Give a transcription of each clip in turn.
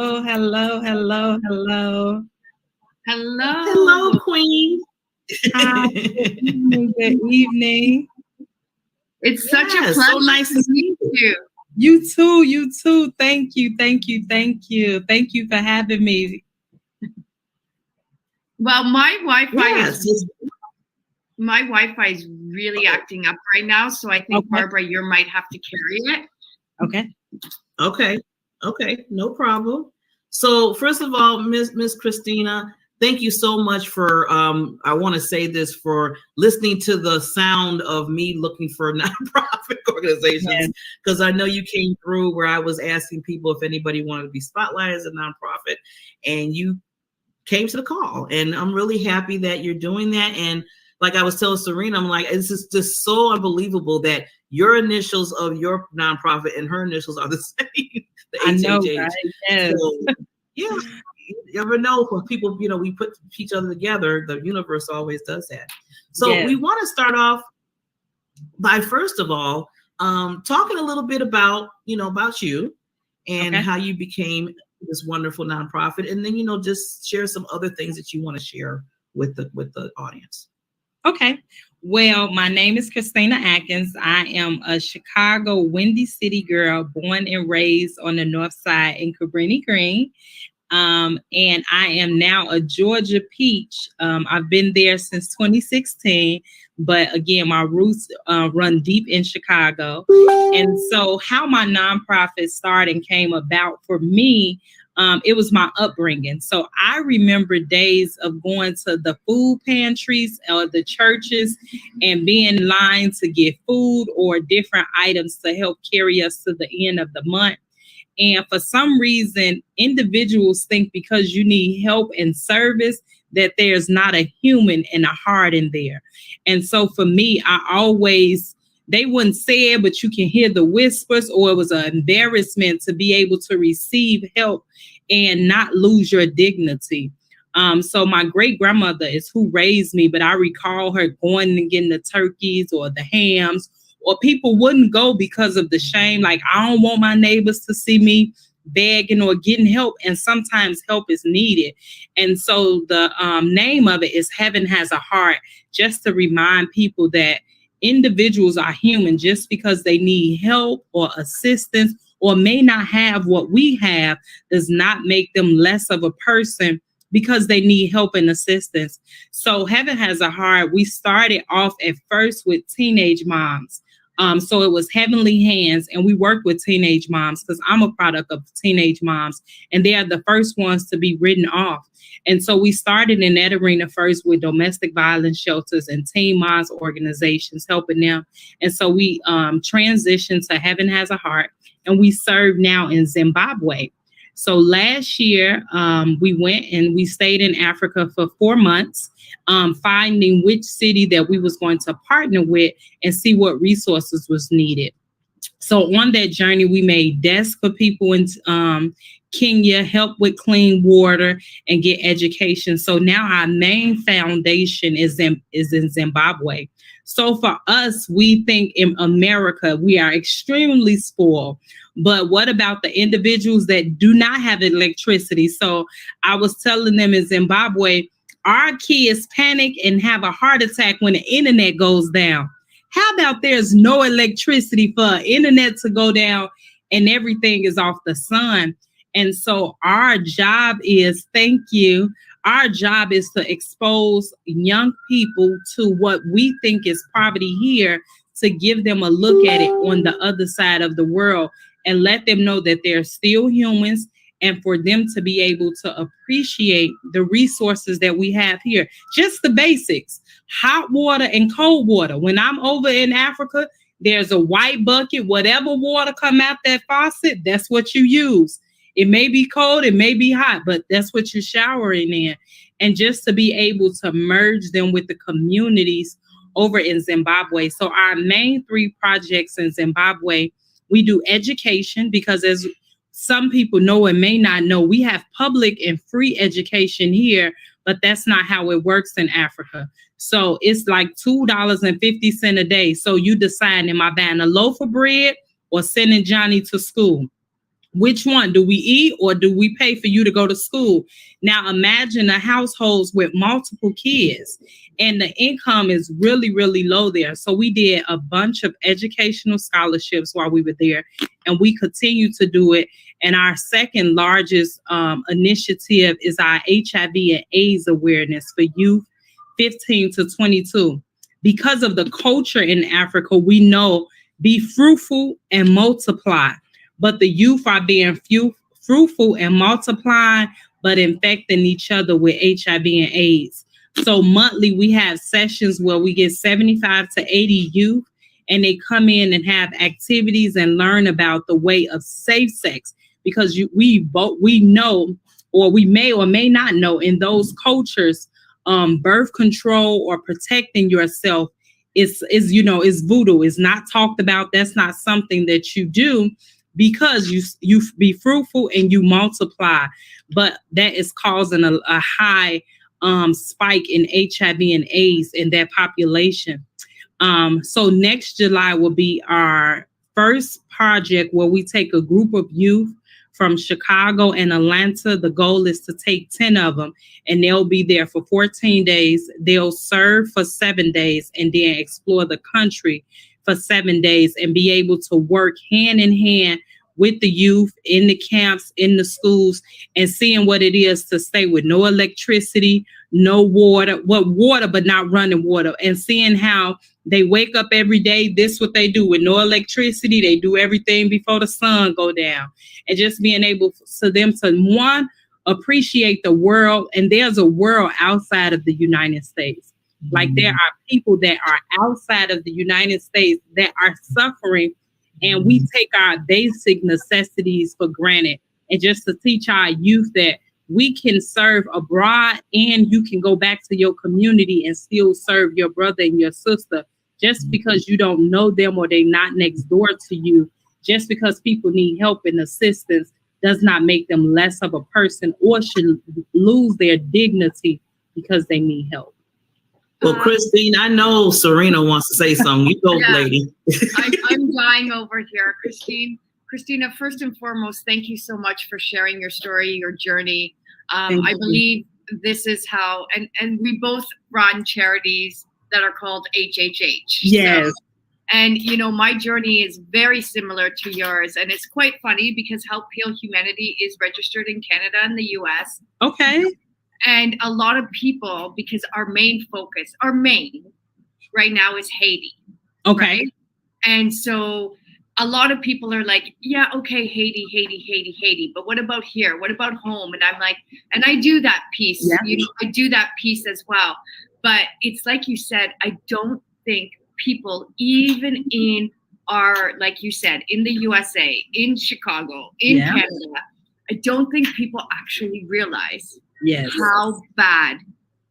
hello. Hello, Queen. Hi, good evening. It's such a pleasure. So nice to meet you. You too. Thank you for having me. Well, my Wi-Fi is really acting up right now, so I think Barbara, you might have to carry it. Okay, no problem. So first of all, Miss Christina, thank you so much for I want to say this, for listening to the sound of me looking for nonprofit organizations, because I know you came through where I was asking people if anybody wanted to be spotlighted as a nonprofit, and you came to the call, and I'm really happy that you're doing that. And like I was telling Serena, I'm like, this is just so unbelievable that your initials of your nonprofit and her initials are the same. The I know, right? Yes. So, yeah, you never know, when people, we put each other together, the universe always does that. So we want to start off by, first of all, talking a little bit about you and how you became this wonderful nonprofit, and then just share some other things that you want to share with the audience. Okay. Well, my name is Christina Atkins. I am a Chicago Windy City girl, born and raised on the north side in Cabrini Green. And I am now a Georgia Peach. I've been there since 2016, but again, my roots run deep in Chicago. And so how my nonprofit started and came about for me, it was my upbringing. So I remember days of going to the food pantries or the churches and being in line to get food or different items to help carry us to the end of the month. And for some reason, individuals think because you need help and service that there's not a human and a heart in there. And so for me, they wouldn't say it, but you can hear the whispers, or it was an embarrassment to be able to receive help and not lose your dignity. So my great grandmother is who raised me, but I recall her going and getting the turkeys or the hams, or people wouldn't go because of the shame. Like, I don't want my neighbors to see me begging or getting help. And sometimes help is needed. And so the name of it is Heaven Has a Heart, just to remind people that individuals are human. Just because they need help or assistance or may not have what we have does not make them less of a person because they need help and assistance. So Heaven Has a Heart, we started off at first with teenage moms. So it was Heavenly Hands, and we work with teenage moms because I'm a product of teenage moms, and they are the first ones to be written off. And so we started in that arena first with domestic violence shelters and teen moms organizations, helping them. And so we transitioned to Heaven Has a Heart, and we serve now in Zimbabwe. So last year, we went and we stayed in Africa for 4 months, finding which city that we was going to partner with and see what resources was needed. So on that journey, we made desks for people in Kenya, help with clean water and get education. So now our main foundation is in Zimbabwe. So for us, we think in America, we are extremely spoiled. But what about the individuals that do not have electricity? So I was telling them in Zimbabwe, our kids panic and have a heart attack when the internet goes down. How about there's no electricity for internet to go down and everything is off the sun? And so our job is, our job is to expose young people to what we think is poverty here, to give them a look at it on the other side of the world and let them know that they're still humans, and for them to be able to appreciate the resources that we have here. Just the basics, hot water and cold water. When I'm over in Africa, there's a white bucket, whatever water come out that faucet, that's what you use. It may be cold, it may be hot, but that's what you're showering in. And just to be able to merge them with the communities over in Zimbabwe. So our main 3 projects in Zimbabwe, we do education, because as some people know and may not know, we have public and free education here, but that's not how it works in Africa. So it's like $2.50 a day. So you decide, am I buying a loaf of bread or sending Johnny to school? Which one? Do we eat or do we pay for you to go to school? Now imagine a households with multiple kids and the income is really, really low there. So we did a bunch of educational scholarships while we were there, and we continue to do it. And our second largest initiative is our HIV and AIDS awareness for youth 15 to 22. Because of the culture in Africa, we know be fruitful and multiply. But the youth are being fruitful and multiplying, but infecting each other with HIV and AIDS. So monthly, we have sessions where we get 75 to 80 youth, and they come in and have activities and learn about the way of safe sex. Because we know, or we may or may not know, in those cultures, birth control or protecting yourself is voodoo. It's not talked about. That's not something that you do, because you be fruitful and you multiply, but that is causing a high spike in HIV and AIDS in that population. So next July will be our first project where we take a group of youth from Chicago and Atlanta. The goal is to take 10 of them, and they'll be there for 14 days. They'll serve for 7 days and then explore the country for 7 days and be able to work hand in hand with the youth in the camps, in the schools, and seeing what it is to stay with no electricity, no water, water, but not running water, and seeing how they wake up every day. This what they do with no electricity. They do everything before the sun go down, and just being able for them to, one, appreciate the world. And there's a world outside of the United States. Like there are people that are outside of the United States that are suffering, and we take our basic necessities for granted. And just to teach our youth that we can serve abroad and you can go back to your community and still serve your brother and your sister. Just because you don't know them or they're not next door to you, just because people need help and assistance does not make them less of a person or should lose their dignity because they need help. Well, Christine, I know Serena wants to say something. You go, lady. I'm dying over here. Christina, first and foremost, thank you so much for sharing your story, your journey. I believe this is how, and we both run charities that are called HHH. Yes. So, and, my journey is very similar to yours. And it's quite funny because Help Heal Humanity is registered in Canada and the US. Okay. And a lot of people, because our main right now is Haiti. Okay. Right? And so a lot of people are like, yeah, okay, Haiti. But what about here? What about home? And I'm like, and I do that piece. Yeah. I do that piece as well. But it's like you said, I don't think people, even in our, like you said, in the USA, in Chicago, in Canada, I don't think people actually realize how bad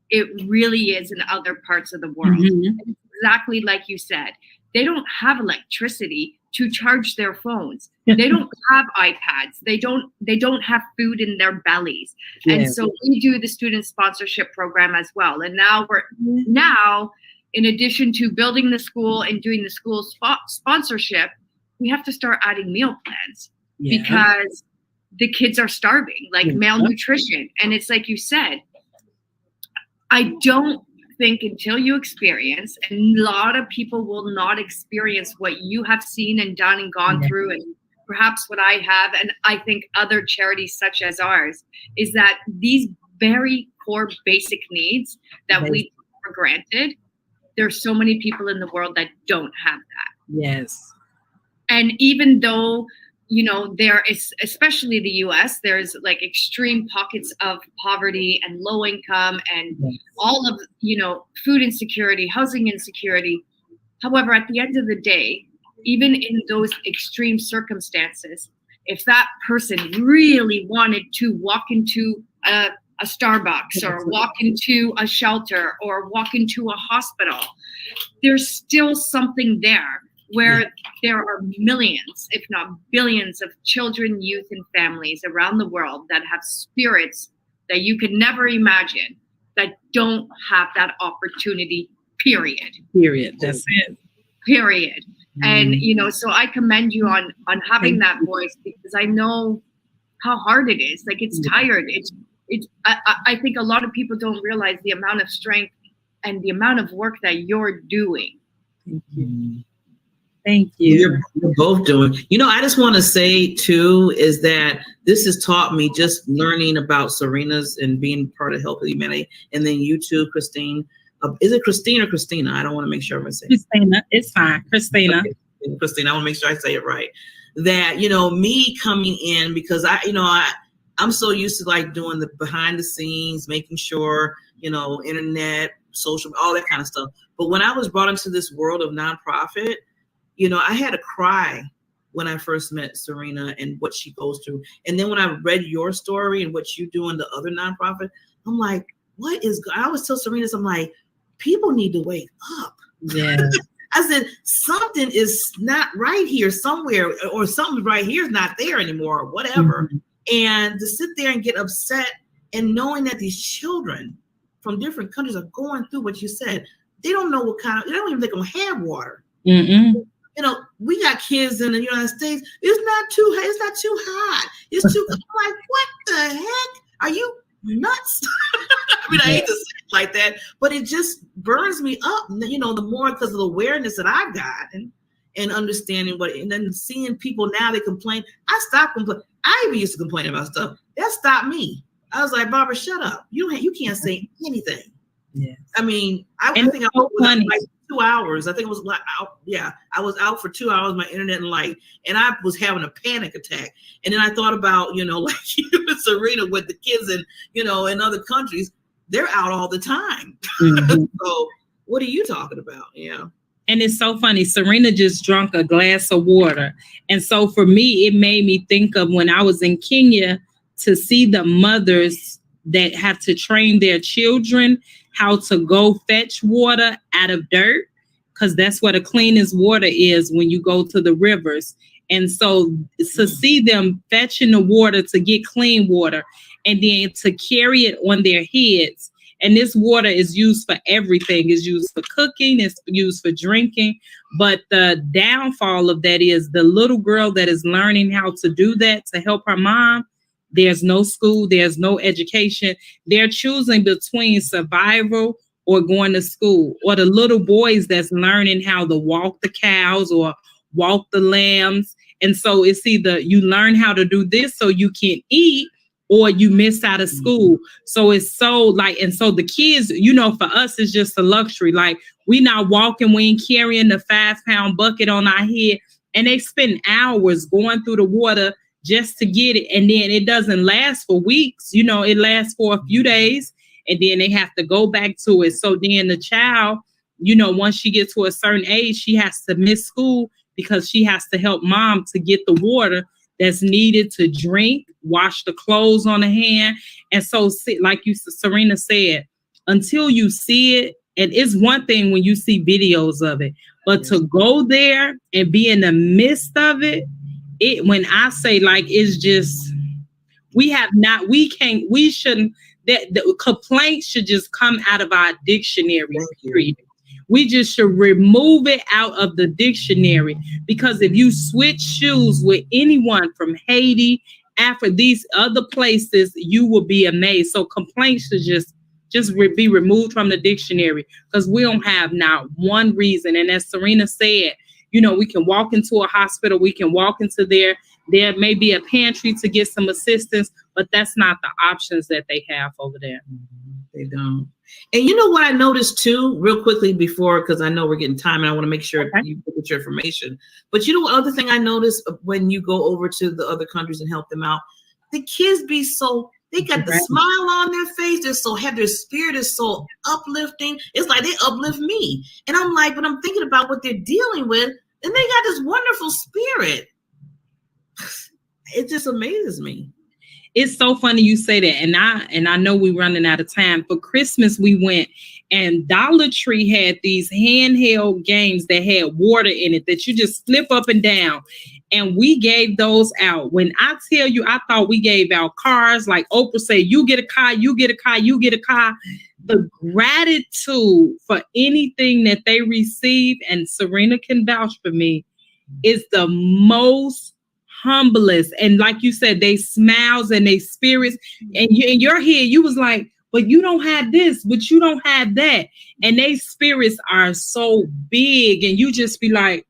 it really is in other parts of the world. Mm-hmm. Exactly like you said, they don't have electricity to charge their phones. They don't have iPads. They don't have food in their bellies. And so we do the student sponsorship program as well. And now in addition to building the school and doing the school sponsorship, we have to start adding meal plans because the kids are starving, like malnutrition. And it's like you said, I don't think until you experience, and a lot of people will not experience what you have seen and done and gone through, and perhaps what I have, and I think other charities such as ours, is that these very core basic needs that we take for granted, there's so many people in the world that don't have that. Yes. And even though there is, especially the US, there's like extreme pockets of poverty and low income and all of, food insecurity, housing insecurity. However, at the end of the day, even in those extreme circumstances, if that person really wanted to walk into a Starbucks or walk into a shelter or walk into a hospital, there's still something there. Where there are millions, if not billions, of children, youth, and families around the world that have spirits that you could never imagine that don't have that opportunity, period. That's it. Period. And so I commend you on having that voice, because I know how hard it is. Like, it's tired. I think a lot of people don't realize the amount of strength and the amount of work that you're doing. Thank you. Thank you. You're both doing. I just want to say too is that this has taught me, just learning about Serena's and being part of Help of Humanity, and then you too, Christine. Is it Christine or Christina? I don't want to make sure I'm saying Christina. It's fine, Christina. Okay. Christina, I want to make sure I say it right. That me coming in, because I'm so used to like doing the behind the scenes, making sure internet, social, all that kind of stuff. But when I was brought into this world of nonprofit, I had to cry when I first met Serena and what she goes through. And then when I read your story and what you do in the other nonprofit, I'm like, I always tell Serena, I'm like, people need to wake up. Yeah. I said, something is not right here somewhere, or something right here is not there anymore, or whatever. Mm-hmm. And to sit there and get upset, and knowing that these children from different countries are going through what you said, they don't know they don't even think they're gonna have water. Mm-mm. We got kids in the United States. It's not too hot. It's too. I'm like, what the heck? Are you nuts? I hate to say it like that, but it just burns me up. The more, because of the awareness that I've got and understanding and then seeing people now, they complain. I stopped complaining. I even used to complain about stuff. That stopped me. I was like, Barbara, shut up. You can't say anything. Yeah. I think I was like 2 hours. I think it was like out. Yeah, I was out for 2 hours, my internet and light, and I was having a panic attack. And then I thought about, like you and Serena with the kids in other countries, they're out all the time. Mm-hmm. So what are you talking about? Yeah. And it's so funny. Serena just drank a glass of water. And so for me, it made me think of when I was in Kenya, to see the mothers that have to train their children how to go fetch water out of dirt, because that's where the cleanest water is when you go to the rivers. And so to see them fetching the water to get clean water, and then to carry it on their heads. And this water is used for everything. It's used for cooking. It's used for drinking. But the downfall of that is the little girl that is learning how to do that to help her mom. There's no school. There's no education. They're choosing between survival or going to school. Or the little boys that's learning how to walk the cows or walk the lambs. And so it's either you learn how to do this so you can eat, or you miss out of school. So it's so and so the kids, for us, it's just a luxury. Like, we not walking, we ain't carrying the 5-pound bucket on our head. And they spend hours going through the water just to get it. And then it doesn't last for weeks. It lasts for a few days, and then they have to go back to it. So then the child, once she gets to a certain age, she has to miss school because she has to help mom to get the water that's needed to drink, wash the clothes on the hand. And so, like Serena said, until you see it, and it's one thing when you see videos of it, but to go there and be in the midst of it, when I say, it's just, the complaints should just come out of our dictionary. We just should remove it out of the dictionary, because if you switch shoes with anyone from Haiti, Africa, these other places, you will be amazed. So complaints should just be removed from the dictionary, because we don't have not one reason. And as Serena said, we can walk into a hospital, we can walk into there may be a pantry to get some assistance, but that's not the options that they have over there. They don't. And you know what I noticed too, real quickly before, because I know we're getting time and I want to make sure you get your information. But you know what other thing I noticed when you go over to the other countries and help them out? The kids they got the smile on their face. They're so happy. Their spirit is so uplifting. It's like they uplift me. And I'm like, but I'm thinking about what they're dealing with, and they got this wonderful spirit. It just amazes me. It's so funny you say that. And I know we're running out of time. For Christmas, we went, and Dollar Tree had these handheld games that had water in it that you just flip up and down. And we gave those out. When I tell you, I thought we gave out cars. Like Oprah said, you get a car, you get a car, you get a car. the gratitude for anything that they receive, and Serena can vouch for me, is the most humblest. And like you said, they smiles and they spirits, and you in your head, you was like, but you don't have this, but you don't have that. And they spirits are so big, and you just be like,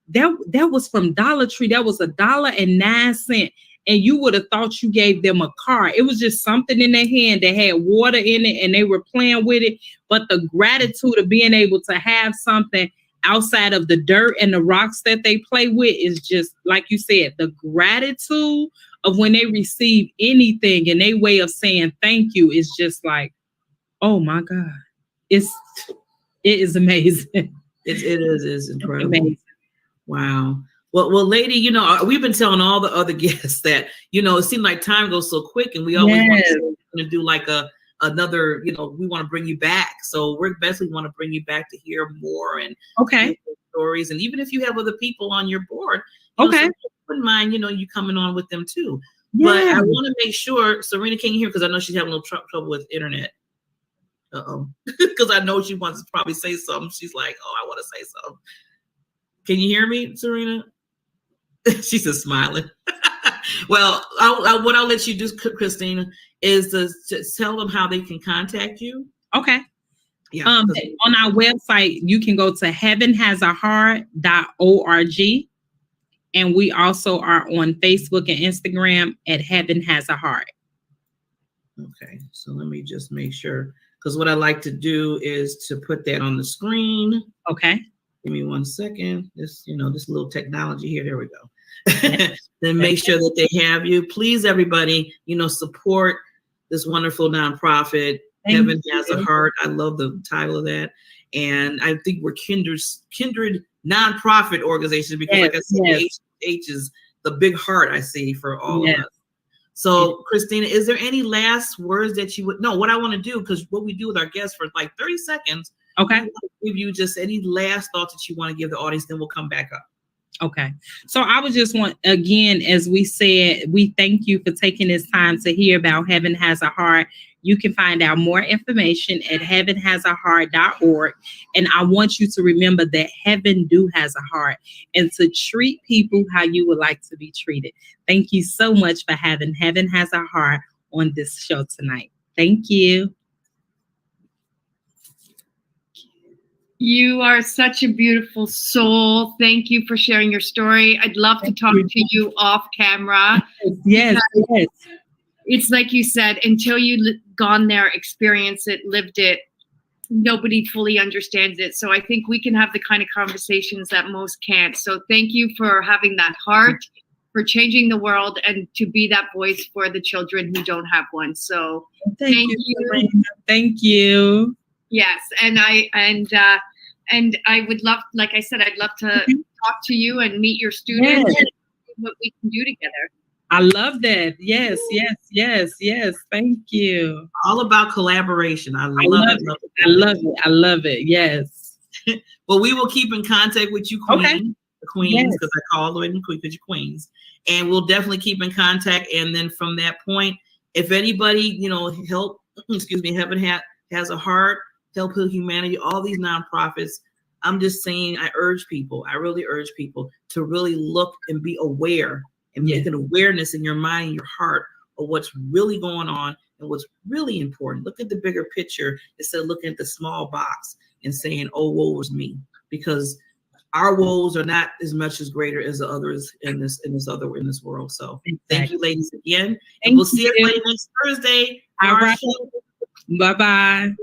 that was from Dollar Tree. That was $1.09. And you would have thought you gave them a car. It was just something in their hand that had water in it and they were playing with it. But the gratitude of being able to have something outside of the dirt and the rocks that they play with is just, like you said, the gratitude of when they receive anything and their way of saying thank you is just like, oh my God. It is amazing. It is incredible. Amazing. Wow. Well, lady, you know, we've been telling all the other guests that, you know, it seemed like time goes so quick, and we always want to do like another, you know, we want to bring you back. So we're basically want to bring you back to hear more and stories. And even if you have other people on your board, you know, wouldn't mind, you know, you coming on with them too. Yeah. But I want to make sure Serena can't hear, because I know she's having a little trouble with internet. Because I know she wants to probably say something. She's like, oh, I want to say something. Can you hear me, Serena? She's just smiling. Well, what I'll let you do, Christina, is to tell them how they can contact you. Okay. Yeah. On our website, you can go to heavenhasaheart.org. And we also are on Facebook and Instagram at Heaven Has a Heart. Okay. So let me just make sure, because what I like to do is to put that on the screen. Okay. Give me 1 second. This little technology here. There we go. Then make sure that they have you. Please, everybody, you know, support this wonderful nonprofit. Heaven Has a Heart. I love the title of that. And I think we're kindred nonprofit organizations, because like I said, H is the big heart I see for all of us. So, Christina, is there any last words that you would? No, what I want to do, because what we do with our guests for like 30 seconds. Okay. Give you just any last thoughts that you want to give the audience, then we'll come back up. Okay. So I would just want, again, as we said, we thank you for taking this time to hear about Heaven Has a Heart. You can find out more information at heavenhasaheart.org. And I want you to remember that heaven has a heart, and to treat people how you would like to be treated. Thank you so much for having Heaven Has a Heart on this show tonight. Thank you. You are such a beautiful soul. Thank you for sharing your story. I'd love to talk to you off camera. Yes. It's like you said, until you gone there, experienced it, lived it, nobody fully understands it. So I think we can have the kind of conversations that most can't. So thank you for having that heart, for changing the world, and to be that voice for the children who don't have one. So thank you. Thank you. Yes, and I would love, like I said, I'd love to talk to you and meet your students and see what we can do together. I love that. Yes. Thank you. All about collaboration. I love it. Yes. Well, we will keep in contact with you, Queen. The Queens, because I call them because you're Queens. And we'll definitely keep in contact. And then from that point, if anybody, you know, Heaven Has a Heart, Help Heal Humanity, all these nonprofits, I'm just saying, I really urge people to really look and be aware and make an awareness in your mind and your heart of what's really going on and what's really important. Look at the bigger picture instead of looking at the small box and saying, oh, woe is me, because our woes are not as much as greater as the others in this world. So thank you, ladies, again. And we'll see everybody next Thursday. All right. Bye-bye.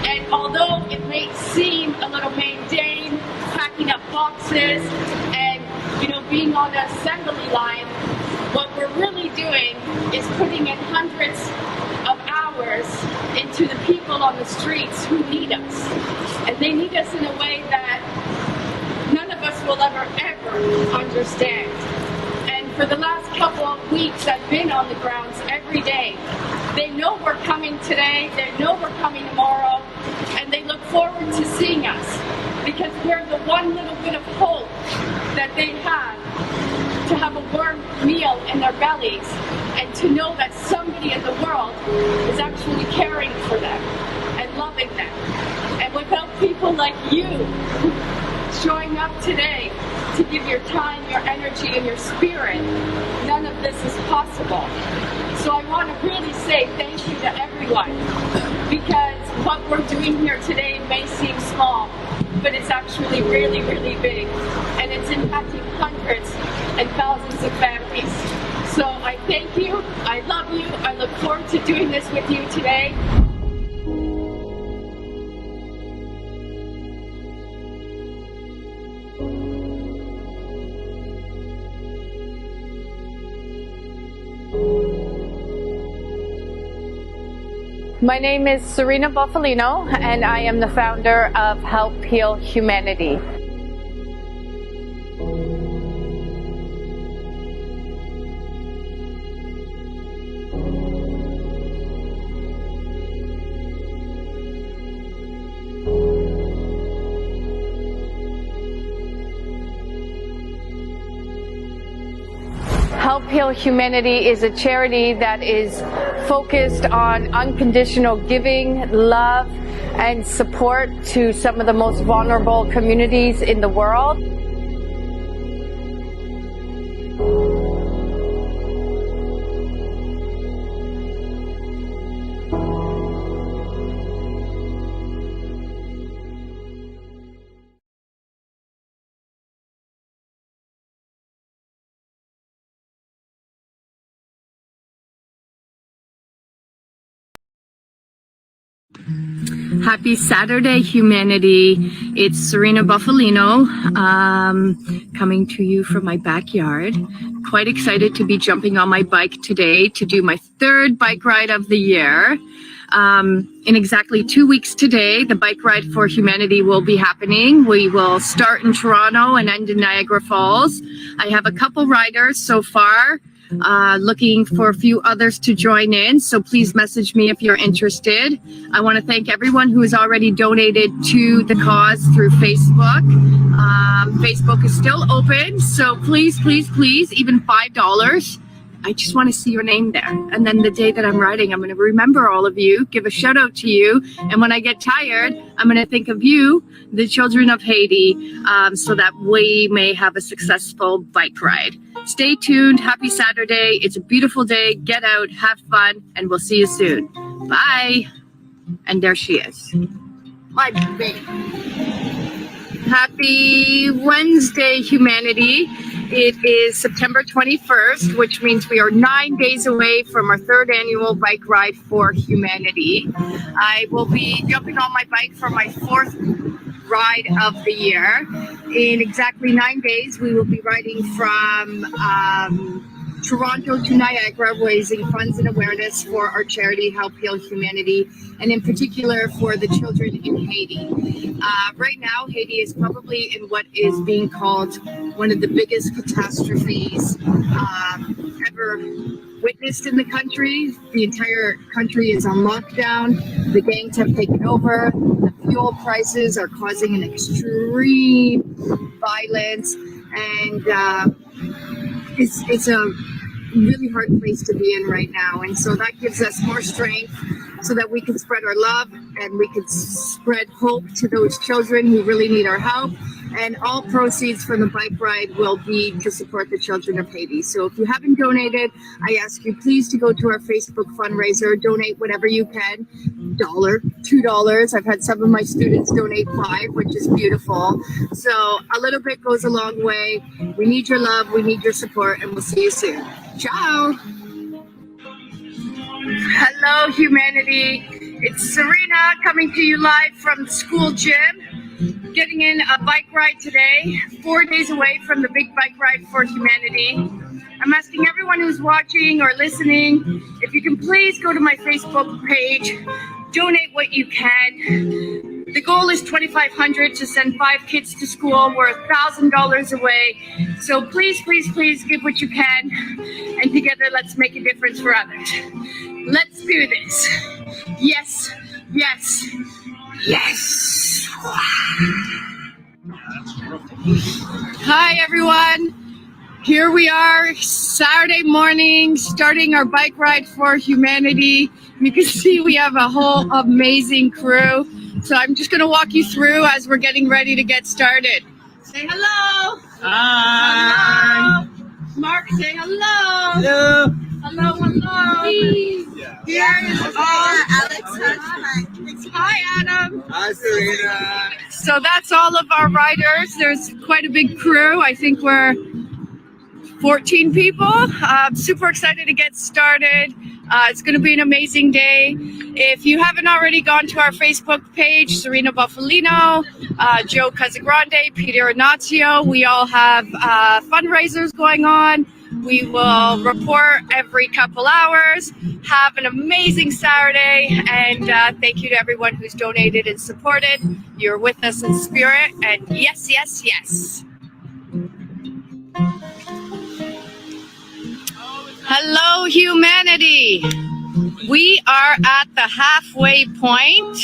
And although it may seem a little mundane, packing up boxes and, you know, being on the assembly line, what we're really doing is putting in hundreds of hours into the people on the streets who need us. And they need us in a way that none of us will ever understand. And for the last couple of weeks, I've been on the grounds every day. They know we're coming today, they know we're coming tomorrow, and they look forward to seeing us. because we're the one little bit of hope that they have to have a warm meal in their bellies and to know that somebody in the world is actually caring for them and loving them. And without people like you showing up today to give your time, your energy, and your spirit, none of this is possible. So I want to really say thank you to everyone, because what we're doing here today may seem small, but it's actually really, really big, and it's impacting hundreds and thousands of families. So I thank you, I love you, I look forward to doing this with you today. My name is Serena Bufalino, and I am the founder of Help Heal Humanity. Help Heal Humanity is a charity that is focused on unconditional giving, love, and support to some of the most vulnerable communities in the world. Happy Saturday, humanity. It's Serena Bufalino, coming to you from my backyard. Quite excited to be jumping on my bike today to do my third bike ride of the year. In exactly 2 weeks today, the Bike Ride for Humanity will be happening. We will start in Toronto and end in Niagara Falls. I have a couple riders so far. Looking for a few others to join in, so please message me if you're interested. I want to thank everyone who has already donated to the cause through Facebook. Facebook is still open, so please, please, please, even $5. I just want to see your name there. And then the day that I'm riding, I'm going to remember all of you, give a shout out to you. And when I get tired, I'm going to think of you, the children of Haiti, so that we may have a successful bike ride. Stay tuned. Happy Saturday. It's a beautiful day. Get out, have fun, and we'll see you soon. Bye. And there she is. My baby. Happy Wednesday, humanity. It is September 21st, which means we are 9 days away from our third annual Bike Ride for Humanity. I will be jumping on my bike for my fourth ride of the year. In exactly 9 days, we will be riding from Toronto to Niagara, raising funds and awareness for our charity, Help Heal Humanity, and in particular for the children in Haiti. Right now, Haiti is probably in what is being called one of the biggest catastrophes ever witnessed in the country. The entire country is on lockdown. The gangs have taken over. The fuel prices are causing an extreme violence, and it's a really hard place to be in right now. And so that gives us more strength so that we can spread our love and we can spread hope to those children who really need our help. And all proceeds from the bike ride will be to support the children of Haiti. So if you haven't donated, I ask you please to go to our Facebook fundraiser, donate whatever you can, $1, $2. I've had some of my students donate $5, which is beautiful. So a little bit goes a long way. We need your love, we need your support, and we'll see you soon. Ciao. Hello, humanity. It's Serena coming to you live from the school gym. Getting in a bike ride today, 4 days away from the big Bike Ride for Humanity. I'm asking everyone who's watching or listening, if you can please go to my Facebook page, donate what you can. The goal is $2,500 to send 5 kids to school. We're $1,000 away. So please, please, please give what you can. And together, let's make a difference for others. Let's do this. Yes, yes, yes. everyone. Here we are, Saturday morning, starting our bike ride for humanity. You can see we have a whole amazing crew. So I'm just going to walk you through as we're getting ready to get started. Say hello. Hi. Hello. Mark, say hello. Hello. Hello, hello. Here is Alex. Hi, Adam. Hi, Serena. So that's all of our riders. There's quite a big crew. I think we're 14 people. Super excited to get started. It's going to be an amazing day. If you haven't already gone to our Facebook page, Serena Bufalino, Joe Casagrande, Peter Inazio, we all have fundraisers going on. We will report every couple hours. Have an amazing Saturday, and thank you to everyone who's donated and supported. You're with us in spirit, and yes, yes, yes. Hello, humanity. We are at the halfway point.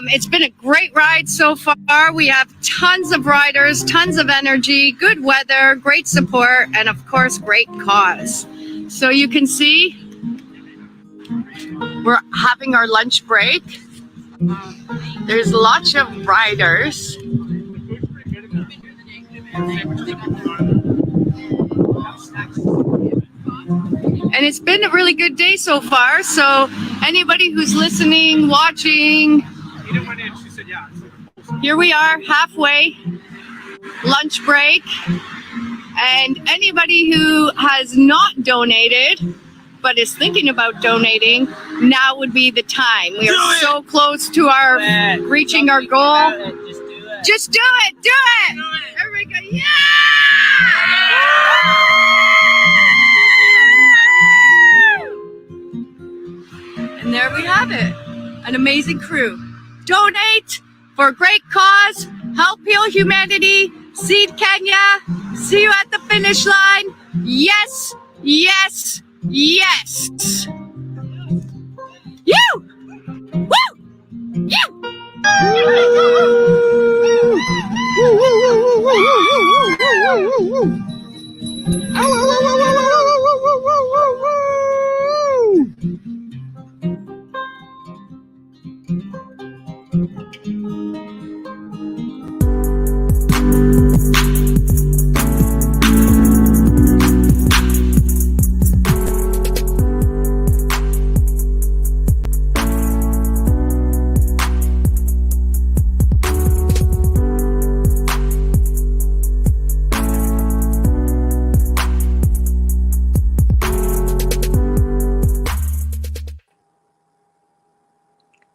It's been a great ride so far. We have tons of riders, tons of energy, good weather, great support, and of course, great cause. So you can see we're having our lunch break. There's lots of riders. And it's been a really good day so far. So anybody who's listening, watching, here we are halfway, lunch break. And anybody who has not donated, but is thinking about donating, now would be the time. We are so close to our reaching our goal. Just do it, do it. There we go, yeah! And there we have it, an amazing crew. Donate for a great cause, help heal humanity, Seed Kenya, see you at the finish line. Yes, yes, yes. You! Woo! You!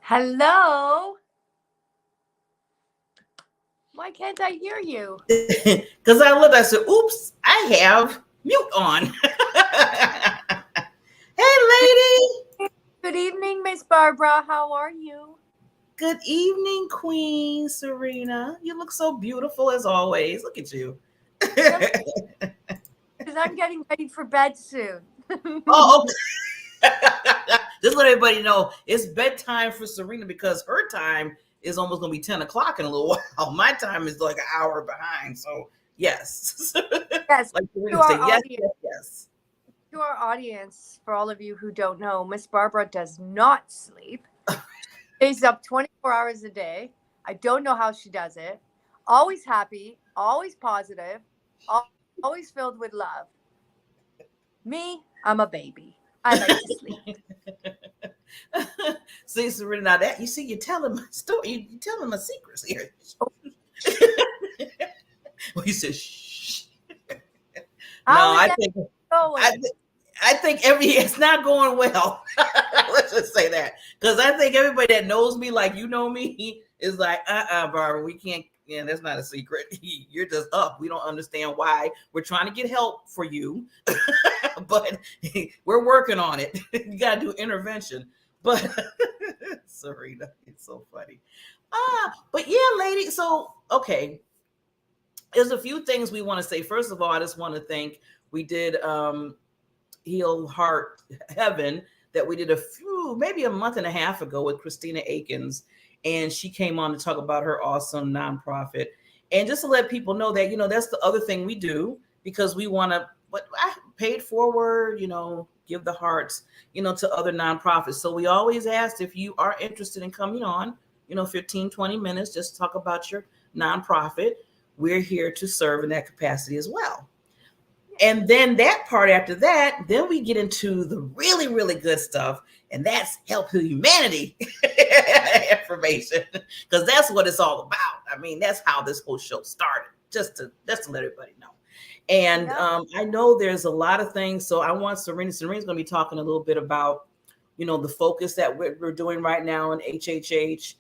Hello? Why can't I hear you? Because I looked, I said, oops, I have mute on. Hey, lady. Good evening, Miss Barbara. How are you? Good evening, Queen Serena. You look so beautiful as always. Look at you. Because I'm getting ready for bed soon. Oh, okay. Just let everybody know it's bedtime for Serena because her time is almost going to be 10 o'clock in a little while. My time is like an hour behind. So, yes. Yes. Like Serena said, yes, yes, yes. To our audience, for all of you who don't know, Miss Barbara does not sleep. Stays up 24 hours a day. I don't know how she does it. Always happy, always positive, always filled with love. Me, I'm a baby. I like to sleep. See, Serena, now that you see, you're telling my story. You're telling my secrets here. Well, you said shh. No, I think it's not going well. Let's just say that, because I think everybody that knows me, like you know me, is like, Barbara, we can't. Yeah, that's not a secret. You're just up. We don't understand why. We're trying to get help for you, but we're working on it. You got to do intervention. But Serena, it's so funny. But yeah, lady. So, okay. There's a few things we want to say. First of all, I just want to thank, we did Heal Heart Heaven that we did maybe a month and a half ago with Christina Akins. And she came on to talk about her awesome nonprofit. And just to let people know that, that's the other thing we do, because we want to, but I paid forward, give the hearts, to other nonprofits. So we always ask if you are interested in coming on, 15, 20 minutes, just talk about your nonprofit. We're here to serve in that capacity as well. And then that part after that, then we get into the really, really good stuff. And that's Help Heal Humanity information, because that's what it's all about. I mean, that's how this whole show started, just to let everybody know. And I know there's a lot of things. So I want Serena's going to be talking a little bit about, the focus that we're doing right now in HHH,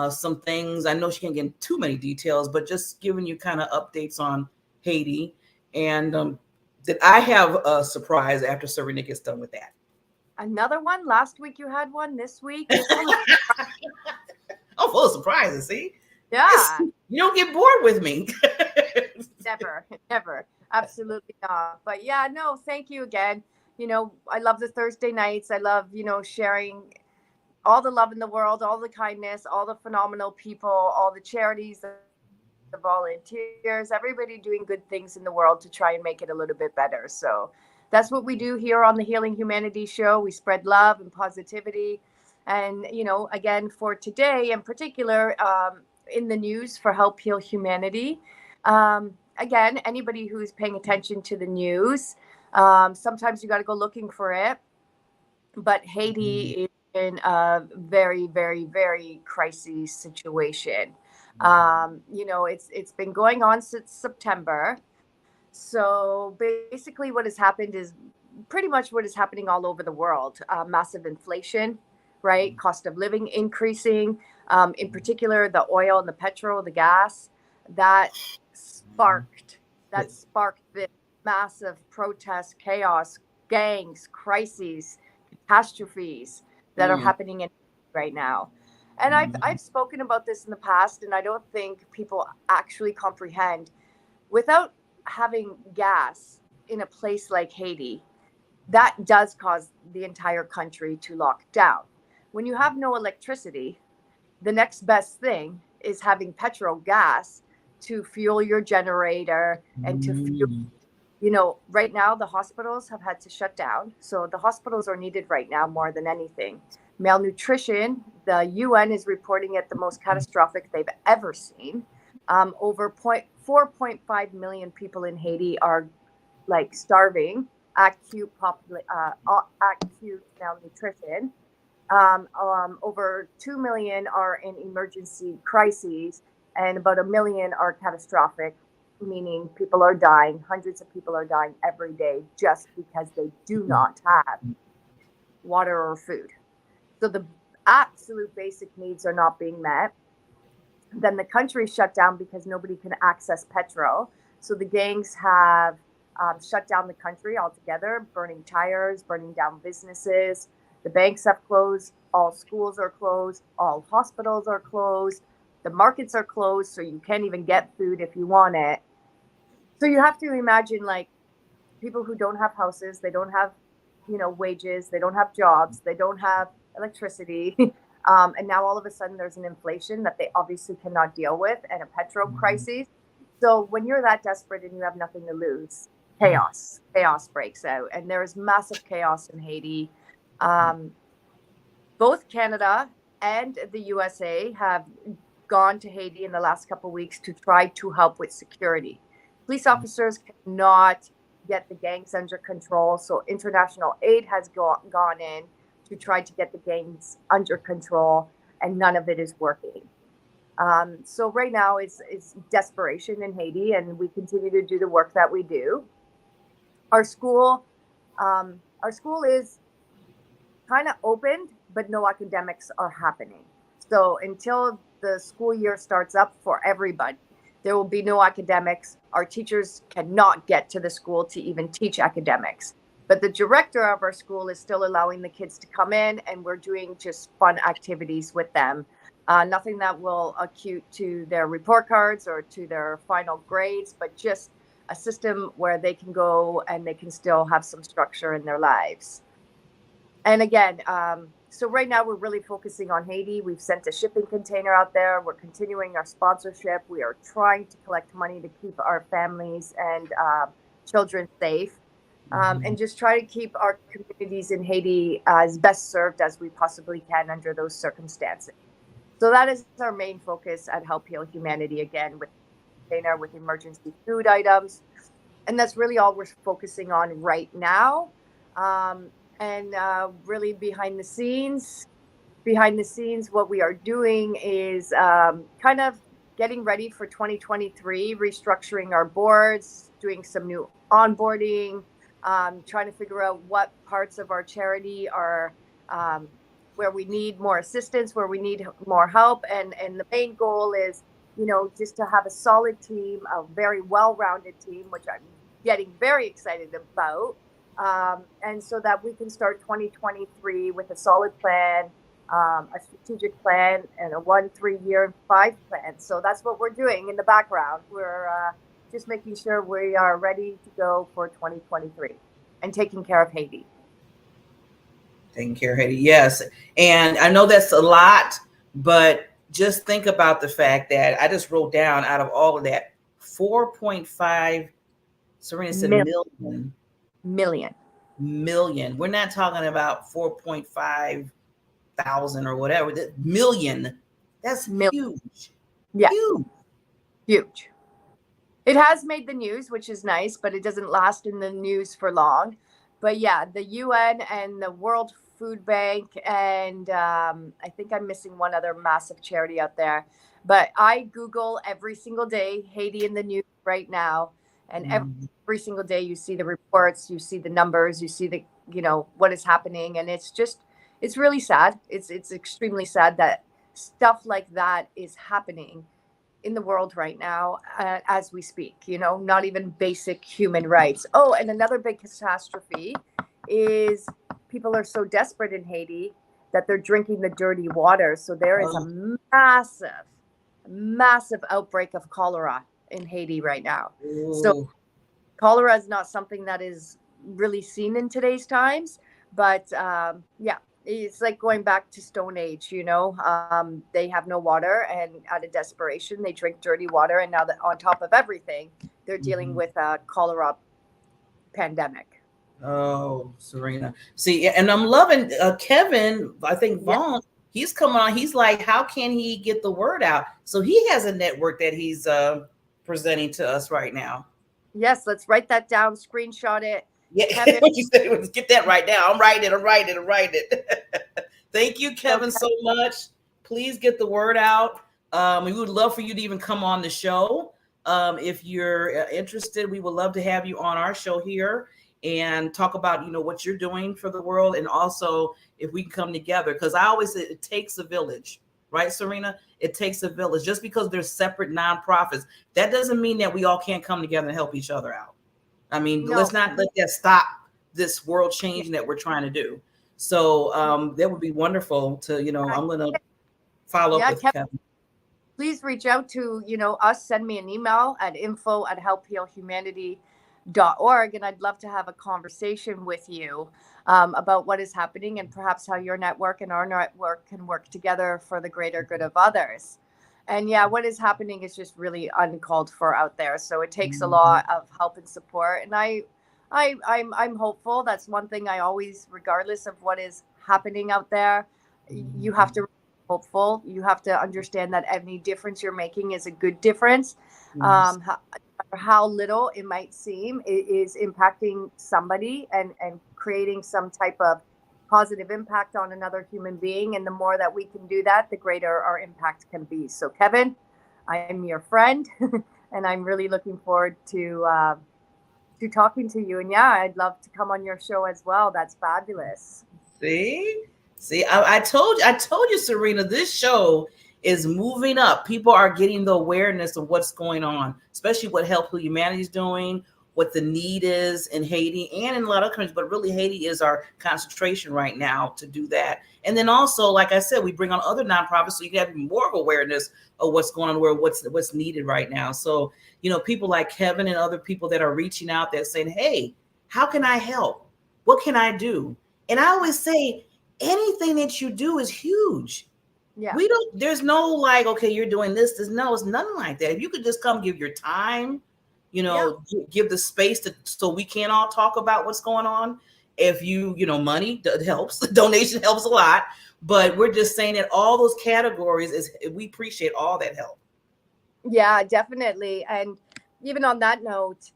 some things. I know she can't get into too many details, but just giving you kind of updates on Haiti. And that I have a surprise after Serena gets done with that. Another one? Last week you had one. This week? I'm full of surprises, see? Yeah. You don't get bored with me. Never. Absolutely not. But yeah, no, thank you again. I love the Thursday nights. I love, sharing all the love in the world, all the kindness, all the phenomenal people, all the charities, the volunteers, everybody doing good things in the world to try and make it a little bit better. So that's what we do here on the Healing Humanity Show. We spread love and positivity. And, again, for today in particular, in the news for Help Heal Humanity, again, anybody who's paying attention to the news, sometimes you got to go looking for it. But Haiti is in a very, very, very crisis situation. It's been going on since September. So basically what has happened is pretty much what is happening all over the world. Massive inflation, right? Cost of living increasing. In particular, the oil and the petrol, the gas, that sparked this massive protest, chaos, gangs, crises, catastrophes that are happening in right now. And I've spoken about this in the past, and I don't think people actually comprehend. Without having gas in a place like Haiti, that does cause the entire country to lock down. When you have no electricity, the next best thing is having petrol gas to fuel your generator and to fuel. Right now the hospitals have had to shut down. So the hospitals are needed right now more than anything. Malnutrition, the UN is reporting it the most catastrophic they've ever seen. Over 4.5 million people in Haiti are starving, acute malnutrition. Over 2 million are in emergency crises, and about 1 million are catastrophic, meaning people are dying. Hundreds of people are dying every day just because they do not have water or food. So the absolute basic needs are not being met. Then the country shut down because nobody can access petrol. So the gangs have shut down the country altogether, burning tires, burning down businesses. The banks have closed. All schools are closed. All hospitals are closed. The markets are closed, so you can't even get food if you want it. So you have to imagine people who don't have houses, they don't have, wages, they don't have jobs, they don't have electricity. And now all of a sudden there's an inflation that they obviously cannot deal with and a petrol crisis. So when you're that desperate and you have nothing to lose, chaos breaks out. And there's massive chaos in Haiti. Both Canada and the USA have gone to Haiti in the last couple of weeks to try to help with security. Police officers cannot get the gangs under control. So international aid has gone in to try to get the gangs under control, and none of it is working. So right now it's desperation in Haiti, and we continue to do the work that we do. Our school is kind of opened, but no academics are happening. So until the school year starts up for everybody, there will be no academics. Our teachers cannot get to the school to even teach academics. But the director of our school is still allowing the kids to come in, and we're doing just fun activities with them. Nothing that will accrue to their report cards or to their final grades, but just a system where they can go and they can still have some structure in their lives. And again, So right now we're really focusing on Haiti. We've sent a shipping container out there. We're continuing our sponsorship. We are trying to collect money to keep our families and children safe, and just try to keep our communities in Haiti as best served as we possibly can under those circumstances. So that is our main focus at Help Heal Humanity, again, with container, with emergency food items. And that's really all we're focusing on right now. And really behind the scenes, what we are doing is kind of getting ready for 2023, restructuring our boards, doing some new onboarding, trying to figure out what parts of our charity are where we need more assistance, where we need more help. And the main goal is, just to have a solid team, a very well-rounded team, which I'm getting very excited about. And so that we can start 2023 with a solid plan, a strategic plan, and a 1, 3 year, 5 plan. So that's what we're doing in the background. We're just making sure we are ready to go for 2023 and taking care of Haiti. Taking care of Haiti, yes. And I know that's a lot, but just think about the fact that I just wrote down, out of all of that, 4.5, Serena said million. We're not talking about 4.5 thousand or whatever. Million. That's huge. Yeah. Huge. It has made the news, which is nice, but it doesn't last in the news for long. But yeah, the UN and the World Food Bank, and I think I'm missing one other massive charity out there. But I Google every single day Haiti in the news right now, and every single day you see the reports, you see the numbers, you see the what is happening, and it's really sad. It's extremely sad that stuff like that is happening in the world right now as we speak. Not even basic human rights. Oh, and another big catastrophe is people are so desperate in Haiti that they're drinking the dirty water. So there is a massive outbreak of cholera in Haiti right now. Ooh. So cholera is not something that is really seen in today's times, but yeah, it's like going back to Stone Age. They have no water, and out of desperation they drink dirty water, and now that on top of everything they're dealing with a cholera pandemic. Oh, Serena. See, and I'm loving Kevin. I think Vaughn, he's coming on. He's like, how can he get the word out? So he has a network that he's presenting to us right now. Yes, let's write that down, screenshot it. Yeah, what you said, let's get that right now. I'm writing it. Thank you, Kevin, so much. Please get the word out. We would love for you to even come on the show. If you're interested, we would love to have you on our show here and talk about, what you're doing for the world. And also if we can come together, because I always say it takes a village, right, Serena? It takes a village. Just because there's separate nonprofits, that doesn't mean that we all can't come together and help each other out. I mean, let's not let that stop this world change that we're trying to do. So that would be wonderful to, I'm going to follow up with Kevin. Please reach out to, us. Send me an email at info@helphealhumanity.org. And I'd love to have a conversation with you about what is happening and perhaps how your network and our network can work together for the greater good of others. And yeah, what is happening is just really uncalled for out there. So it takes a lot of help and support. And I'm hopeful. That's one thing I always, regardless of what is happening out there, you have to be hopeful. You have to understand that any difference you're making is a good difference. Yes. How little it might seem, it is impacting somebody and creating some type of positive impact on another human being. And the more that we can do that, the greater our impact can be. So Kevin, I am your friend and I'm really looking forward to talking to you. And yeah, I'd love to come on your show as well. That's fabulous. See, I told you, Serena, this show is moving up. People are getting the awareness of what's going on, especially what Help Heal Humanity is doing, what the need is in Haiti and in a lot of countries, but really Haiti is our concentration right now to do that. And then also, like I said, we bring on other nonprofits so you can have more awareness of what's going on, what's needed right now. So, people like Kevin and other people that are reaching out, that saying, hey, how can I help? What can I do? And I always say, anything that you do is huge. Yeah. There's no like, okay, you're doing this. No, it's nothing like that. If you could just come give your time, give the space so we can all talk about what's going on. If money helps, donation helps a lot. But we're just saying that all those categories we appreciate all that help. Yeah, definitely. And even on that note,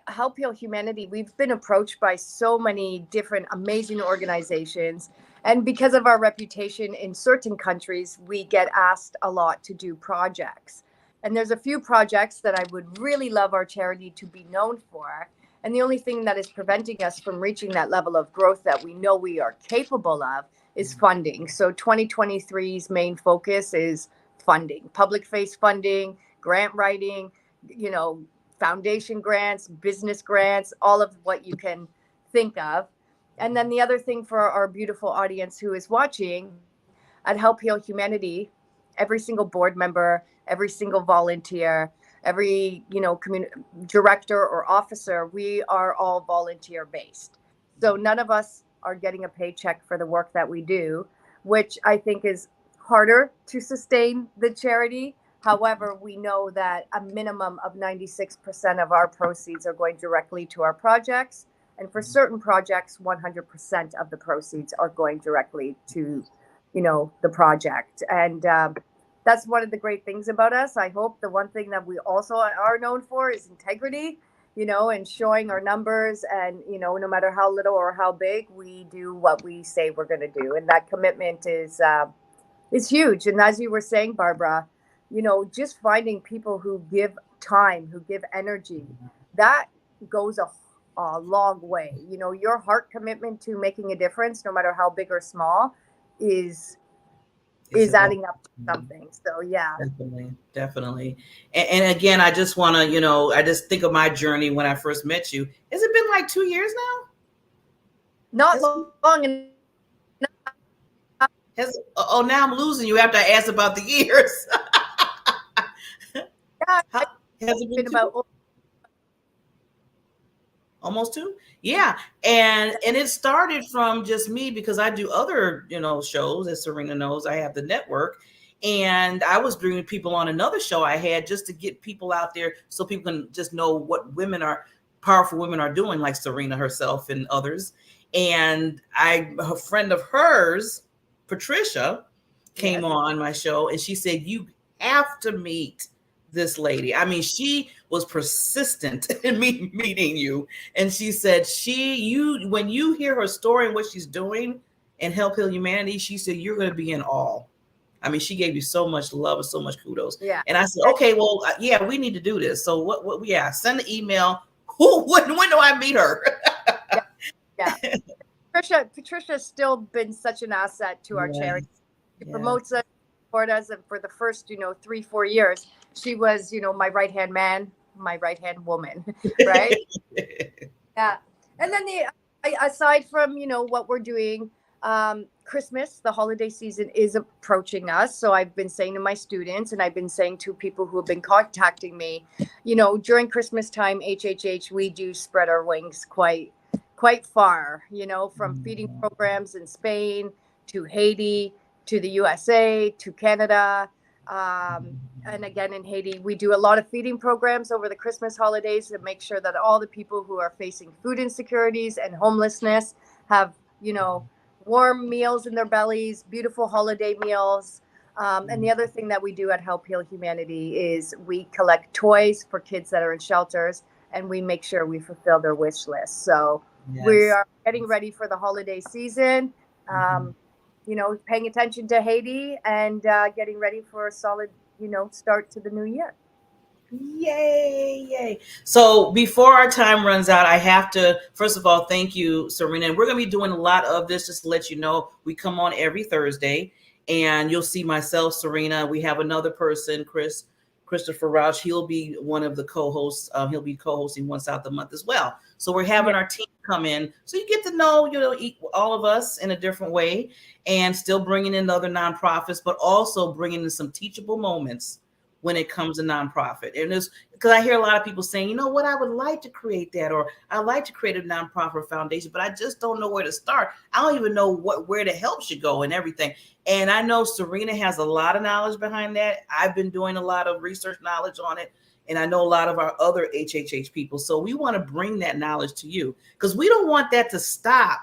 Help Heal Humanity, we've been approached by so many different amazing organizations. And because of our reputation in certain countries, we get asked a lot to do projects. And there's a few projects that I would really love our charity to be known for. And the only thing that is preventing us from reaching that level of growth that we know we are capable of is funding. So 2023's main focus is funding, public face funding, grant writing, foundation grants, business grants, all of what you can think of. And then the other thing for our beautiful audience who is watching, at Help Heal Humanity, every single board member, every single volunteer, every director or officer, we are all volunteer based. So none of us are getting a paycheck for the work that we do, which I think is harder to sustain the charity. However, we know that a minimum of 96% of our proceeds are going directly to our projects. And for certain projects, 100% of the proceeds are going directly to, the project. And that's one of the great things about us. I hope the one thing that we also are known for is integrity, and showing our numbers. And, no matter how little or how big, we do what we say we're going to do. And that commitment is huge. And as you were saying, Barbara, just finding people who give time, who give energy, that goes a long way. Your heart commitment to making a difference, no matter how big or small, is adding up to something. So yeah, definitely. And again, I just want to, I just think of my journey when I first met you. Has it been like 2 years now? Not long. Now I'm losing you after I asked about the years. Yeah, has it been about almost 2? Yeah. And it started from just me because I do other, shows, as Serena knows. I have the network, and I was bringing people on another show I had just to get people out there so people can just know what powerful women are doing, like Serena herself and others. And a friend of hers, Patricia, came on my show, and she said, you have to meet this lady. I mean, she was persistent in me meeting you. And she said, when you hear her story and what she's doing and Help Heal Humanity, she said, you're going to be in awe. I mean, she gave you so much love and so much kudos. Yeah. And I said, okay, well, yeah, we need to do this. So send an email. When do I meet her? Yeah. Patricia's still been such an asset to our charity. She promotes us, supports us, and for the first, 3-4 years, she was, my right-hand man, my right-hand woman, right? Yeah. And then aside from, what we're doing, Christmas, the holiday season is approaching us. So I've been saying to my students, and I've been saying to people who have been contacting me, during Christmas time, HHH, we do spread our wings quite far, from feeding programs in Spain to Haiti to the USA to Canada. And again, in Haiti, we do a lot of feeding programs over the Christmas holidays to make sure that all the people who are facing food insecurities and homelessness have, warm meals in their bellies, beautiful holiday meals. And the other thing that we do at Help Heal Humanity is we collect toys for kids that are in shelters, and we make sure we fulfill their wish list. So we are getting ready for the holiday season. Paying attention to Haiti and getting ready for a solid, start to the new year. Yay. So before our time runs out, I have to, first of all, thank you, Serena. And we're going to be doing a lot of this, just to let you know. We come on every Thursday, and you'll see myself, Serena. We have another person, Christopher Rauch. He'll be one of the co-hosts. He'll be co-hosting once out the month as well. So we're having our team come in, so you get to know, all of us in a different way, and still bringing in other nonprofits, but also bringing in some teachable moments when it comes to nonprofit. And it's because I hear a lot of people saying, you know what, I would like to create that, or I like to create a nonprofit foundation, but I just don't know where to start. I don't even know where the help should go and everything. And I know Serena has a lot of knowledge behind that. I've been doing a lot of research knowledge on it. And I know a lot of our other HHH people. So we want to bring that knowledge to you, because we don't want that to stop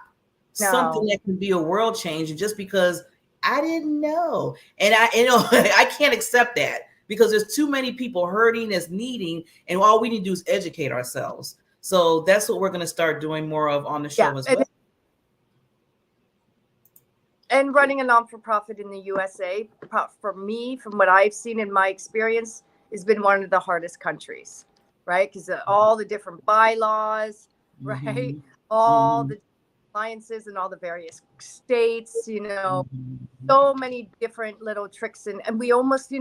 something that can be a world change just because I didn't know. And I can't accept that, because there's too many people hurting, as needing, and all we need to do is educate ourselves. So that's what we're going to start doing more of on the show as well. And running a non-for-profit in the USA, for me, from what I've seen in my experience, has been one of the hardest countries, right? Because all the different bylaws, right? All the alliances in all the various states, so many different little tricks. And we almost,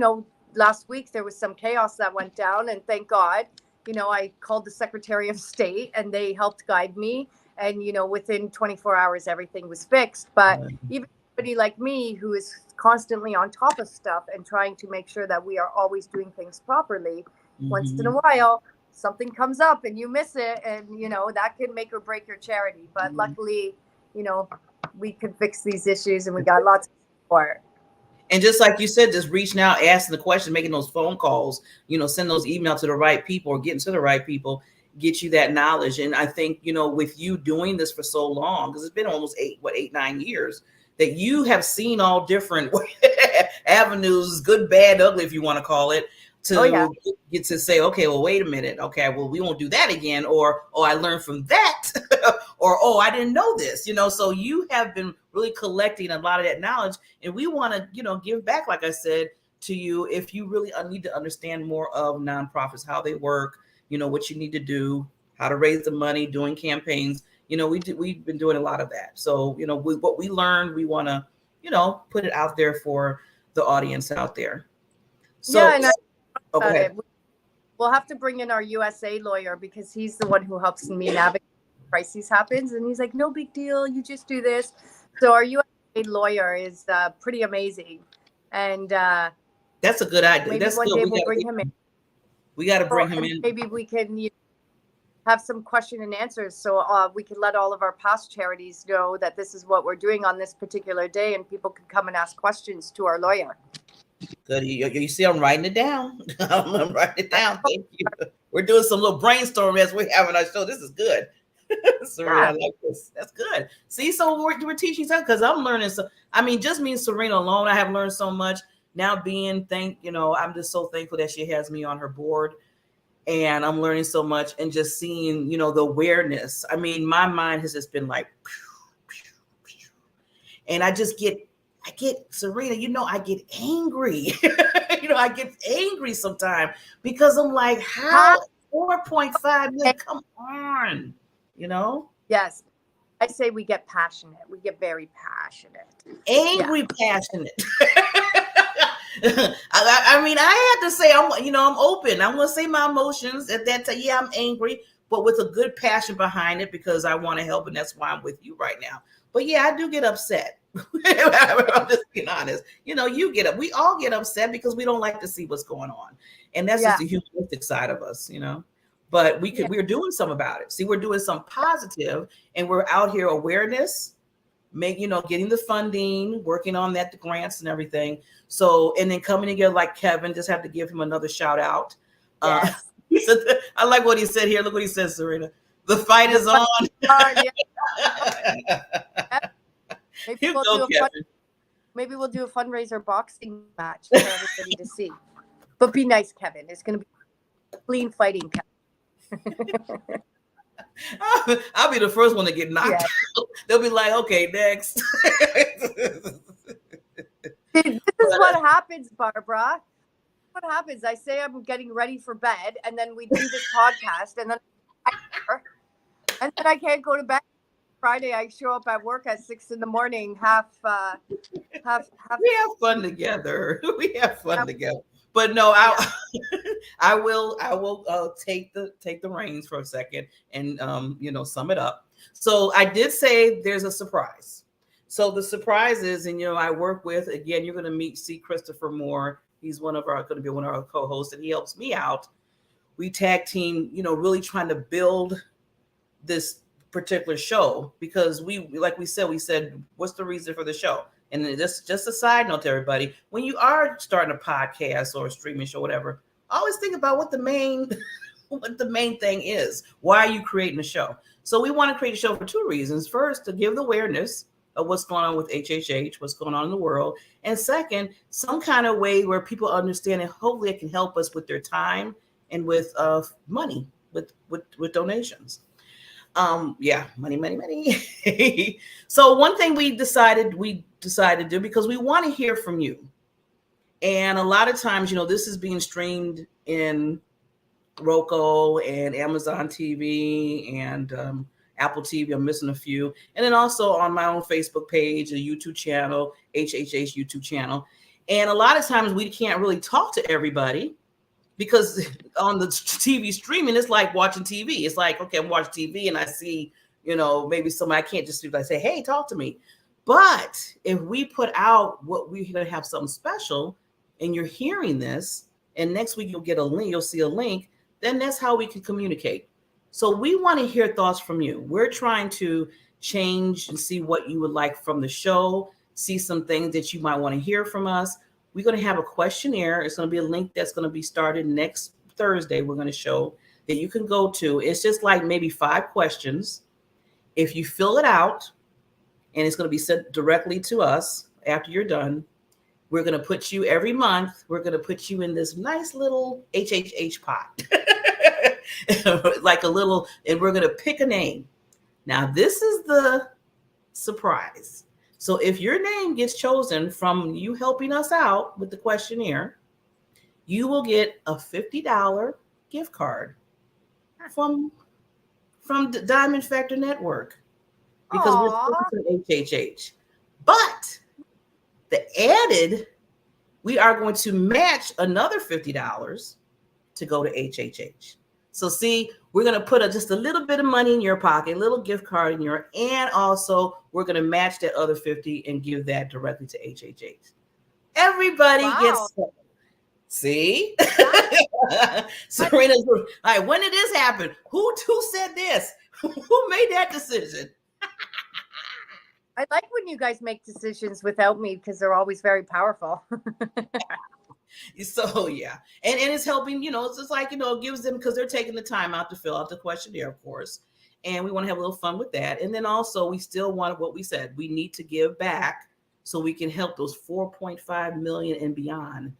last week there was some chaos that went down, and thank God, I called the Secretary of State and they helped guide me. And, within 24 hours, everything was fixed. But even somebody like me, who is constantly on top of stuff and trying to make sure that we are always doing things properly, once in a while, something comes up and you miss it, and that can make or break your charity. But luckily, we could fix these issues, and we got lots of support. And just like you said, just reaching out, asking the question, making those phone calls, send those emails to the right people, or getting to the right people, get you that knowledge. And I think, with you doing this for so long, because it's been almost 9 years, that you have seen all different avenues, good, bad, ugly, if you want to call it, to get to say, okay, well, wait a minute. Okay, well, we won't do that again. Or, oh, I learned from that. Or, oh, I didn't know this, so you have been really collecting a lot of that knowledge. And we want to, give back, like I said, to you, if you really need to understand more of nonprofits, how they work, what you need to do, how to raise the money, doing campaigns. We've been doing a lot of that. So, what we learned, we want to, put it out there for the audience out there. So, we'll have to bring in our USA lawyer, because he's the one who helps me navigate crises happens. And he's like, no big deal, you just do this. So our USA lawyer is pretty amazing. And that's a good idea. Maybe that's one good. day we'll bring him in. We got to bring him in. Maybe we can have some question and answers, so we can let all of our past charities know that this is what we're doing on this particular day, and people can come and ask questions to our lawyer. Good. You see, I'm writing it down. I'm writing it down. Thank you. We're doing some little brainstorming as we're having our show. This is good. Serena, I like this. That's good. See, so we're teaching something, because I'm learning. So, just me and Serena alone, I have learned so much. Now I'm just so thankful that she has me on her board, and I'm learning so much, and just seeing, the awareness. My mind has just been like, and I get Serena, I get angry. I get angry sometimes, because I'm like, how 4.5 million? Come on, Yes. I say we get passionate. We get very passionate. Angry, passionate. I had to say, I'm open. I'm going to say my emotions at that time. Yeah, I'm angry, but with a good passion behind it, because I want to help. And that's why I'm with you right now. But yeah, I do get upset. I'm just being honest. You get up. We all get upset, because we don't like to see what's going on. And that's just the humanistic side of us, But we're doing some about it. See, we're doing some positive, and we're out here awareness, getting the funding, working on that, the grants and everything. So, and then coming together like Kevin, just have to give him another shout out. Yes. I like what he said here. Look what he says, Serena. The fight is on. Maybe we'll do a fundraiser boxing match for everybody to see. But be nice, Kevin. It's going to be clean fighting, Kevin. I'll be the first one to get knocked out. They'll be like, okay, next. This is what happens, Barbara. What happens? I say I'm getting ready for bed, and then we do this podcast, and then I can't go to bed. Friday, I show up at work at 6 a.m. We have fun together. We have fun together. But no, I will take the reins for a second and sum it up. So I did say there's a surprise. So the surprise is, and I work with, again, you're going to see Christopher more He's going to be one of our co-hosts, and he helps me out. We tag team, really trying to build this particular show because we said, what's the reason for the show? And just a side note to everybody, when you are starting a podcast or a streaming show, whatever, always think about what the main thing is. Why are you creating a show? So we want to create a show for two reasons. First, to give the awareness of what's going on with HHH, what's going on in the world. And second, some kind of way where people understand and hopefully it can help us with their time and with money, with donations. Money. So one thing we decided to do, because we want to hear from you. And a lot of times, this is being streamed in Roku and Amazon TV and Apple TV. I'm missing a few. And then also on my own Facebook page, a YouTube channel, HHH YouTube channel. And a lot of times we can't really talk to everybody because on the TV streaming, it's like watching TV. It's like, okay, I'm watching TV and I see, maybe somebody, I can't just say, hey, talk to me. But if we put out what we're going to have something special and you're hearing this, and next week you'll get a link, you'll see a link, then that's how we can communicate. So we want to hear thoughts from you. We're trying to change and see what you would like from the show, see some things that you might want to hear from us. We're going to have a questionnaire. It's going to be a link that's going to be started next Thursday. We're going to show that you can go to. It's just like maybe 5 questions. If you fill it out, and it's going to be sent directly to us after you're done, we're going to put you every month. We're going to put you in this nice little HHH pot, like a little, and we're going to pick a name. Now, this is the surprise. So if your name gets chosen from you helping us out with the questionnaire, you will get a $50 gift card from the Diamond Factor Network because we're sponsoring HHH. But we are going to match another $50 to go to HHH. So see, we're going to put just a little bit of money in your pocket, a little gift card and also we're going to match that other 50 and give that directly to HHH. Everybody gets some. See? Serena's, all right, when did this happen? Who said this? Who made that decision? I like when you guys make decisions without me because they're always very powerful. So yeah, and it's helping, it's just like, it gives them, because they're taking the time out to fill out the questionnaire, of course, and we want to have a little fun with that. And then also we still want what we said, we need to give back so we can help those 4.5 million and beyond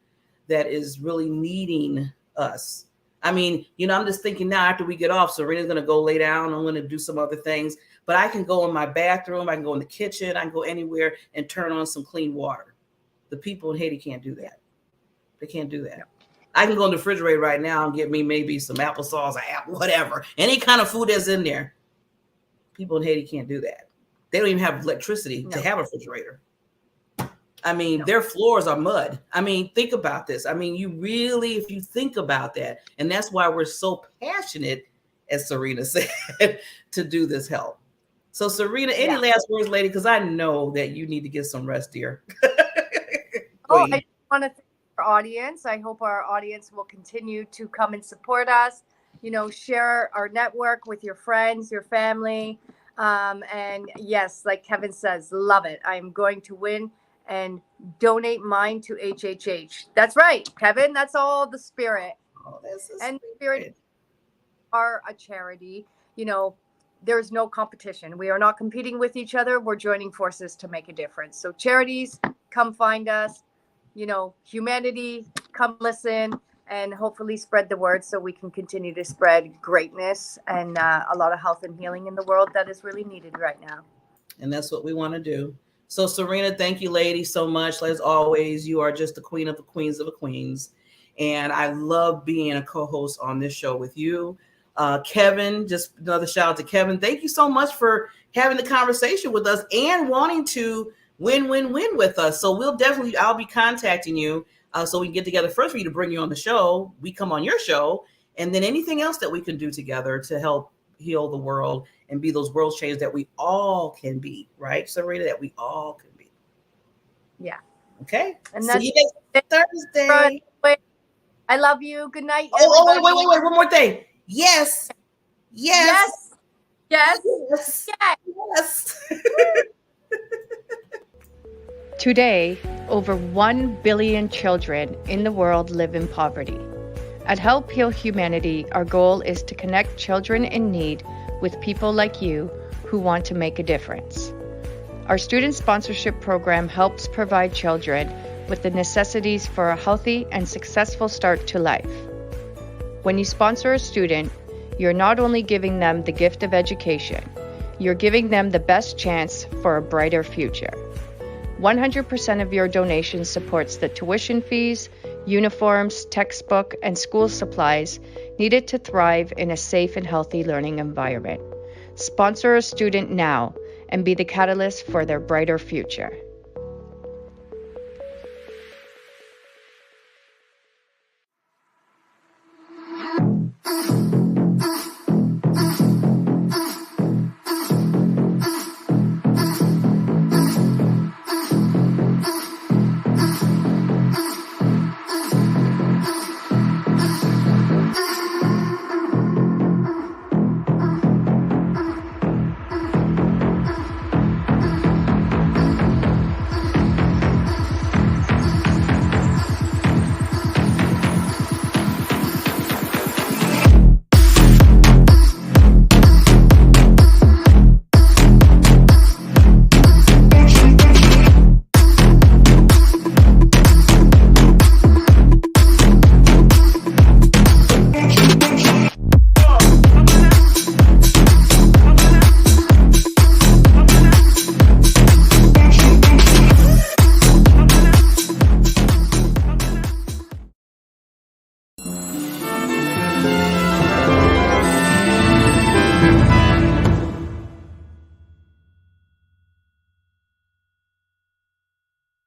that is really needing us. I mean, I'm just thinking now after we get off, Serena's going to go lay down. I'm going to do some other things, but I can go in my bathroom. I can go in the kitchen. I can go anywhere and turn on some clean water. The people in Haiti can't do that. They can't do that. I can go in the refrigerator right now and get me maybe some applesauce or whatever, any kind of food that's in there. People in Haiti can't do that. They don't even have electricity to have a refrigerator. I mean, their floors are mud. I mean, think about this. I mean, if you think about that, and that's why we're so passionate, as Serena said, to do this help. So Serena, any last words, lady? Because I know that you need to get some rest, dear. I want to thank our audience. I hope our audience will continue to come and support us, share our network with your friends, your family. And yes, like Kevin says, love it. I'm going to win and donate mine to HHH. That's right, Kevin. That's all the spirit. Oh, this is and spirit are a charity. There's no competition. We are not competing with each other. We're joining forces to make a difference. So charities, come find us. Humanity, come listen, and hopefully spread the word so we can continue to spread greatness and a lot of health and healing in the world that is really needed right now. And that's what we want to do. So Serena, thank you, lady, so much. As always, you are just the queen of the queens of the queens. And I love being a co-host on this show with you. Kevin, just another shout out to Kevin. Thank you so much for having the conversation with us and wanting to win with us. So I'll be contacting you so we can get together first for you to bring you on the show. We come on your show, and then anything else that we can do together to help heal the world and be those world changers that we all can be, right, Serena? That we all can be. Yeah. Okay. And See that's you next Thursday. I love you. Good night, Oh, everybody. wait. One more thing. Yes. Yes. Yes. Yes. Yes. Yes. Today, over 1 billion children in the world live in poverty. At Help Heal Humanity, our goal is to connect children in need with people like you who want to make a difference. Our student sponsorship program helps provide children with the necessities for a healthy and successful start to life. When you sponsor a student, you're not only giving them the gift of education, you're giving them the best chance for a brighter future. 100% of your donation supports the tuition fees, uniforms, textbook, and school supplies needed to thrive in a safe and healthy learning environment. Sponsor a student now and be the catalyst for their brighter future.